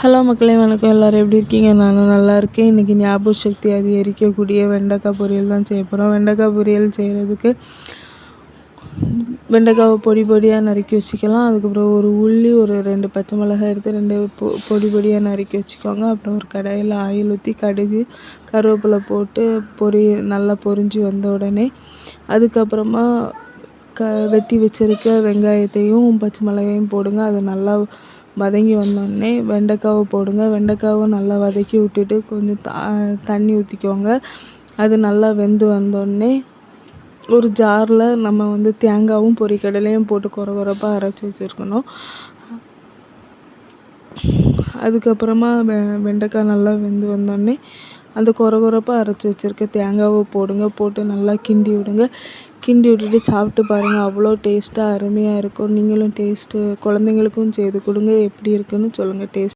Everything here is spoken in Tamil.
ஹலோ மக்களே, வணக்கம். எல்லோரும் எப்படி இருக்கீங்க? நானும் நல்லா இருக்கேன். இன்றைக்கி ஞாபக சக்தி அதிகரிக்கக்கூடிய வெண்டைக்காய் பொரியல் தான் செய்ய போகிறோம். வெண்டைக்காய் பொரியல் செய்கிறதுக்கு வெண்டைக்காவை பொடி பொடியாக நறுக்கி வச்சுக்கலாம். அதுக்கப்புறம் ஒரு உள்ளி, ஒரு 2 பச்சை மிளகாய் எடுத்து 2 பொடி பொடியாக நறுக்கி வச்சுக்கோங்க. அப்புறம் ஒரு கடாயில் ஆயில் ஊற்றி கடுகு, கருவேப்பிலை போட்டு நல்லா பொரிஞ்சு வந்த உடனே அதுக்கப்புறமா வெட்டி வச்சுருக்க வெங்காயத்தையும் பச்சை மிளகாயும் போடுங்க. அது நல்லா வதங்கி வந்தோடனே வெண்டைக்காவை போடுங்க. வெண்டைக்காவை நல்லா வதக்கி விட்டுட்டு கொஞ்சம் தண்ணி ஊற்றிக்கோங்க. அது நல்லா வெந்து வந்தோடனே ஒரு ஜாரில் நம்ம தேங்காயும் பொரிக்கடலையும் போட்டு கொரகொரப்பாக அரைச்சி வச்சுருக்கணும். அதுக்கப்புறமா வெண்டைக்காய் நல்லா வெந்து வந்தோடனே அந்த கொரகொரப்பாக அரைச்சி வச்சுருக்க தேங்காவை போடுங்க. போட்டு நல்லா கிண்டி விடுங்க. கிண்டி விட்டுட்டு சாப்பிட்டு பாருங்கள். அவ்வளோ டேஸ்ட்டாக அருமையாக இருக்கும். நீங்களும் குழந்தைங்களுக்கும் செய்து கொடுங்க. எப்படி இருக்குன்னு சொல்லுங்கள்.